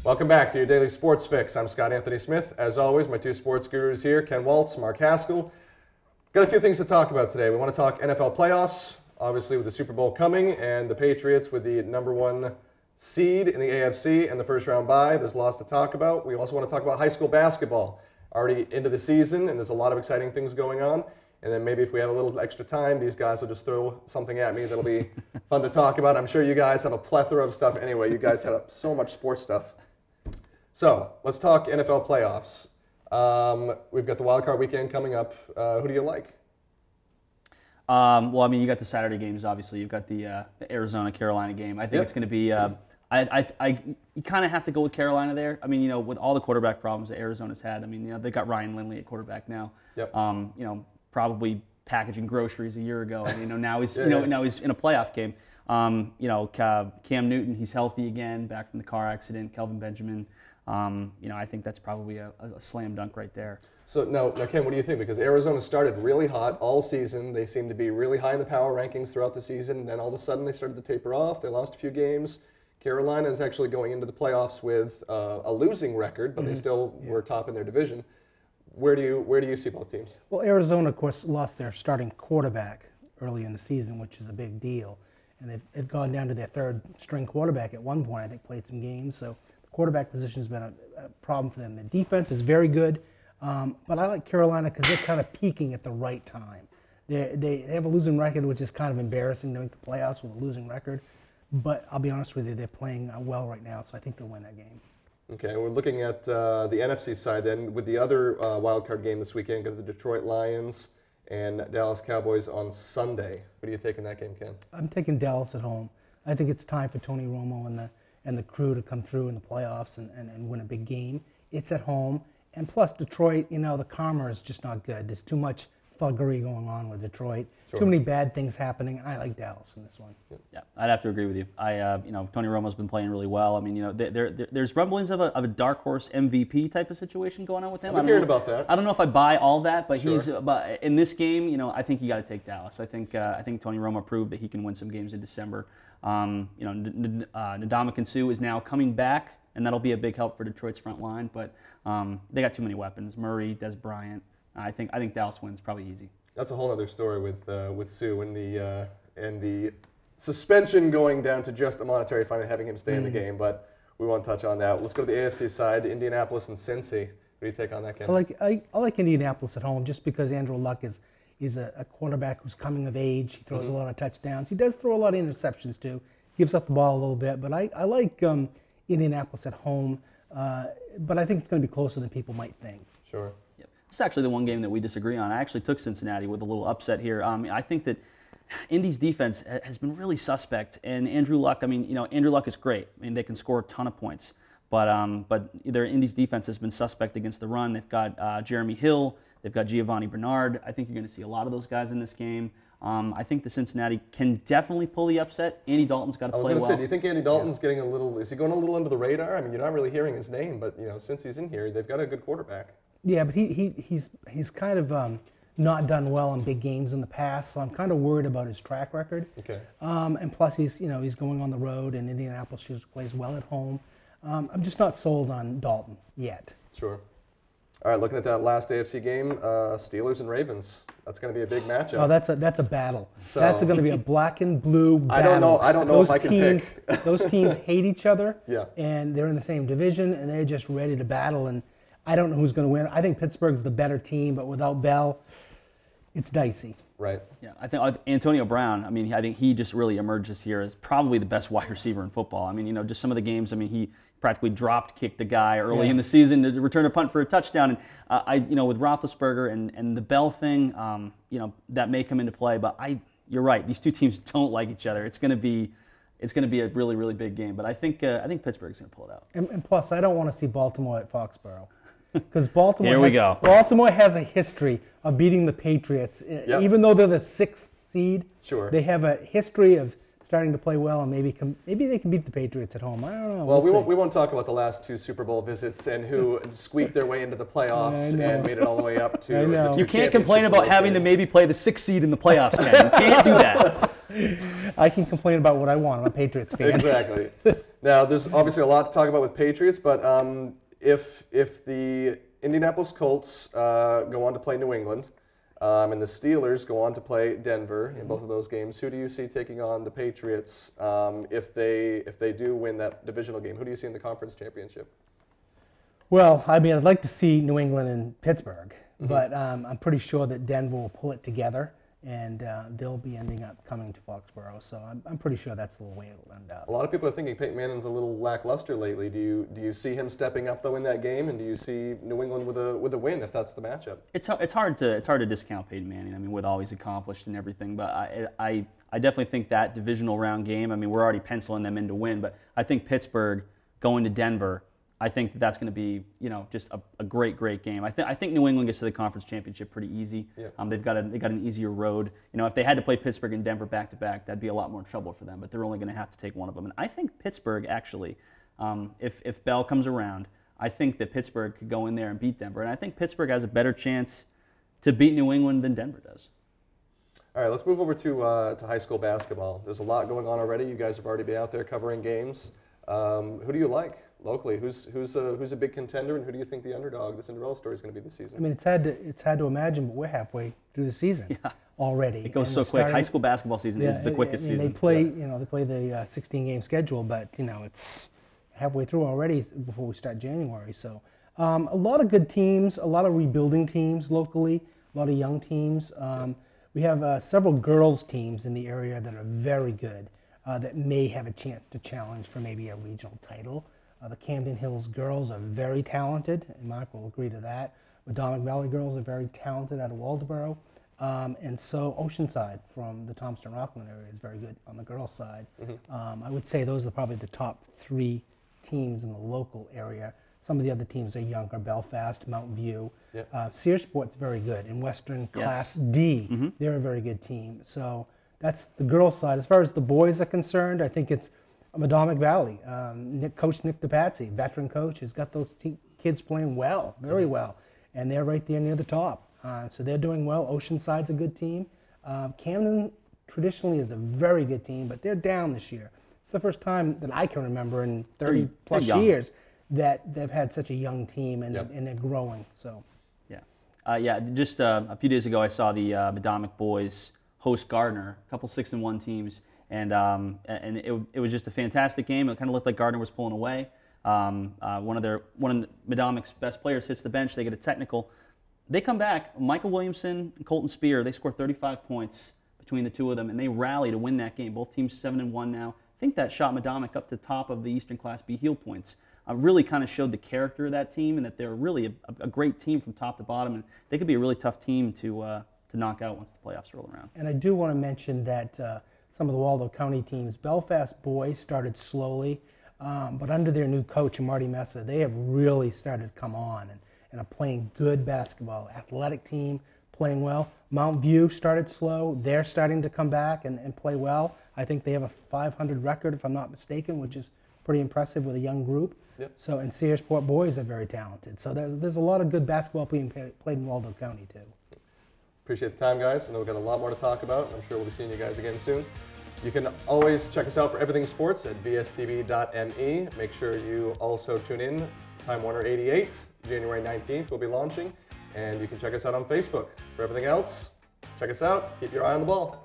Welcome back to your daily sports fix. I'm Scott Anthony Smith. As always, my two sports gurus here, Ken Waltz, Mark Haskell. Got a few things to talk about today. We want to talk NFL playoffs, obviously with the Super Bowl coming, and the Patriots with the #1 seed in the AFC and the first round bye. There's lots to talk about. We also want to talk about high school basketball. Already into the season, and there's a lot of exciting things going on. And then maybe if we have a little extra time, these guys will just throw something at me that'll be fun to talk about. I'm sure you guys have a plethora of stuff anyway. You guys have so much sports stuff. So let's talk NFL playoffs. We've got the wild card weekend coming up. Who do you like? Well, I mean, you got the Saturday games. Obviously, you've got the Arizona-Carolina game. I think it's going to be. You kind of have to go with Carolina there. I mean, with all the quarterback problems that Arizona's had. I mean, they got Ryan Lindley at quarterback now. Yep. Probably packaging groceries a year ago, and now he's now he's in a playoff game. Cam Newton, he's healthy again, back from the car accident. Kelvin Benjamin. I think that's probably a slam dunk right there. So now, Ken, what do you think? Because Arizona started really hot all season. They seemed to be really high in the power rankings throughout the season. And then all of a sudden they started to taper off. They lost a few games. Carolina is actually going into the playoffs with a losing record, but they still were top in their division. Where do you see both teams? Well, Arizona, of course, lost their starting quarterback early in the season, which is a big deal. And they've gone down to their third-string quarterback at one point, I think, played some games. So the quarterback position has been a problem for them. The defense is very good, but I like Carolina because they're kind of peaking at the right time. They have a losing record, which is kind of embarrassing to make the playoffs with a losing record. But I'll be honest with you, they're playing well right now, so I think they'll win that game. Okay, we're looking at the NFC side then with the other wild card game this weekend. Got the Detroit Lions and Dallas Cowboys on Sunday. What do you take in that game, Ken? I'm taking Dallas at home. I think it's time for Tony Romo and the crew to come through in the playoffs and win a big game. It's at home, and plus Detroit, the karma is just not good. There's too much thuggery going on with Detroit. Sure. Too many bad things happening, and I like Dallas in this one. Yeah, I'd have to agree with you. Tony Romo's been playing really well. I mean, there's rumblings of a dark horse MVP type of situation going on with him. I'm hearing about that. I don't know if I buy all that, but but in this game, I think you got to take Dallas. I think Tony Romo proved that he can win some games in December. Ndamukong Suh is now coming back, and that'll be a big help for Detroit's front line. But they got too many weapons: Murray, Des Bryant. I think Dallas wins probably easy. That's a whole other story with Suh and the suspension going down to just a monetary fine and having him stay in the game. But we won't touch on that. Let's go to the AFC side. Indianapolis and Cincy. What do you take on that, Ken? I like Indianapolis at home just because Andrew Luck is a quarterback who's coming of age. He throws a lot of touchdowns. He does throw a lot of interceptions too. Gives up the ball a little bit. But I like Indianapolis at home. But I think it's going to be closer than people might think. Sure. It's actually the one game that we disagree on. I actually took Cincinnati with a little upset here. I think that Indy's defense has been really suspect, and Andrew Luck. Andrew Luck is great. They can score a ton of points, but their Indy's defense has been suspect against the run. They've got Jeremy Hill. They've got Giovanni Bernard. I think you're going to see a lot of those guys in this game. I think the Cincinnati can definitely pull the upset. Andy Dalton's got to play well. I was going to say, do you think Andy Dalton's getting a little? Is he going a little under the radar? I mean, you're not really hearing his name, but since he's in here, they've got a good quarterback. Yeah, but he's kind of not done well in big games in the past, so I'm kind of worried about his track record. Okay. And plus he's going on the road, and Indianapolis plays well at home. I'm just not sold on Dalton yet. Sure. All right, looking at that last AFC game, Steelers and Ravens. That's going to be a big matchup. Oh, that's a battle. So, that's going to be a black and blue battle. I don't know if I can pick. Those teams hate each other. Yeah. And they're in the same division, and they're just ready to battle. And I don't know who's going to win. I think Pittsburgh's the better team, but without Bell, it's dicey. Right. Yeah, I think Antonio Brown, I think he just really emerges here as probably the best wide receiver in football. just some of the games, he practically kicked the guy early in the season to return a punt for a touchdown. And with Roethlisberger and the Bell thing, that may come into play. But you're right, these two teams don't like each other. It's going to be a really, really big game. But I think Pittsburgh's going to pull it out. And plus, I don't want to see Baltimore at Foxborough. Because Baltimore, Baltimore has a history of beating the Patriots. Yep. Even though they're the 6th seed, sure, they have a history of starting to play well, and maybe they can beat the Patriots at home. I don't know. Well, we won't talk about the last 2 Super Bowl visits and who squeaked their way into the playoffs and made it all the way up to. The you can't complain about having to maybe play the 6th seed in the playoffs, Ken. You can't do that. I can complain about what I want. I'm a Patriots fan. Exactly. Now, there's obviously a lot to talk about with Patriots, but if the Indianapolis Colts go on to play New England, and the Steelers go on to play Denver in both of those games, who do you see taking on the Patriots if they do win that divisional game? Who do you see in the conference championship? Well, I mean, I'd like to see New England and Pittsburgh, but I'm pretty sure that Denver will pull it together, and they'll be ending up coming to Foxborough. So I'm pretty sure that's the way it'll end up. A lot of people are thinking Peyton Manning's a little lackluster lately. Do you see him stepping up though in that game, and do you see New England with a win if that's the matchup? It's hard to discount Peyton Manning. I mean, with all he's accomplished and everything, but I definitely think that divisional round game. I mean, we're already penciling them in to win, but I think Pittsburgh going to Denver, I think that's going to be, just a great game. I think New England gets to the conference championship pretty easy. Yeah. They've got an easier road. If they had to play Pittsburgh and Denver back to back, that'd be a lot more trouble for them. But they're only going to have to take one of them. And I think Pittsburgh actually, if Bell comes around, I think that Pittsburgh could go in there and beat Denver. And I think Pittsburgh has a better chance to beat New England than Denver does. All right, let's move over to high school basketball. There's a lot going on already. You guys have already been out there covering games. Who do you like locally? Who's a big contender, and who do you think the underdog, the Cinderella story, is going to be this season? I mean, it's hard to imagine, but we're halfway through the season already. It goes so quick. High school basketball season is the quickest season. They play, they play the 16-game schedule, but it's halfway through already before we start January. So a lot of good teams, a lot of rebuilding teams locally, a lot of young teams. We have several girls teams in the area that are very good. That may have a chance to challenge for maybe a regional title. The Camden Hills girls are very talented, and Mark will agree to that. Madomic Valley girls are very talented out of Waldoboro. And so Oceanside from the Thompson-Rockland area is very good on the girls' side. I would say those are probably the top 3 teams in the local area. Some of the other teams are younger, Belfast, Mountain View. Searsport's very good. In Western Class D, they're a very good team. So that's the girls' side. As far as the boys are concerned, I think it's Madomic Valley. Coach Nick DePatsy, veteran coach, has got those kids playing well, very well, and they're right there near the top. So they're doing well. Oceanside's a good team. Camden traditionally is a very good team, but they're down this year. It's the first time that I can remember in 30-plus years that they've had such a young team, and they're growing. So, just a few days ago, I saw the Madomic boys host Gardner, a couple 6-1 teams, and it was just a fantastic game. It kind of looked like Gardner was pulling away. One of Madomic's best players hits the bench. They get a technical. They come back. Michael Williamson and Colton Spear, they score 35 points between the two of them, and they rally to win that game. Both teams 7-1 now. I think that shot Madomic up to the top of the Eastern Class B heel points. Really kind of showed the character of that team, and that they're really a great team from top to bottom, and they could be a really tough team to knock out once the playoffs roll around. And I do want to mention that some of the Waldo County teams, Belfast boys started slowly, but under their new coach, Marty Mesa, they have really started to come on and are playing good basketball. Athletic team, playing well. Mount View started slow. They're starting to come back and play well. I think they have a 500 record, if I'm not mistaken, which is pretty impressive with a young group. So, and Searsport boys are very talented. So there's a lot of good basketball being played in Waldo County, too. Appreciate the time, guys. I know we've got a lot more to talk about. I'm sure we'll be seeing you guys again soon. You can always check us out for everything sports at VStv.me. Make sure you also tune in. Time Warner 88, January 19th, we'll be launching. And you can check us out on Facebook. For everything else, check us out. Keep your eye on the ball.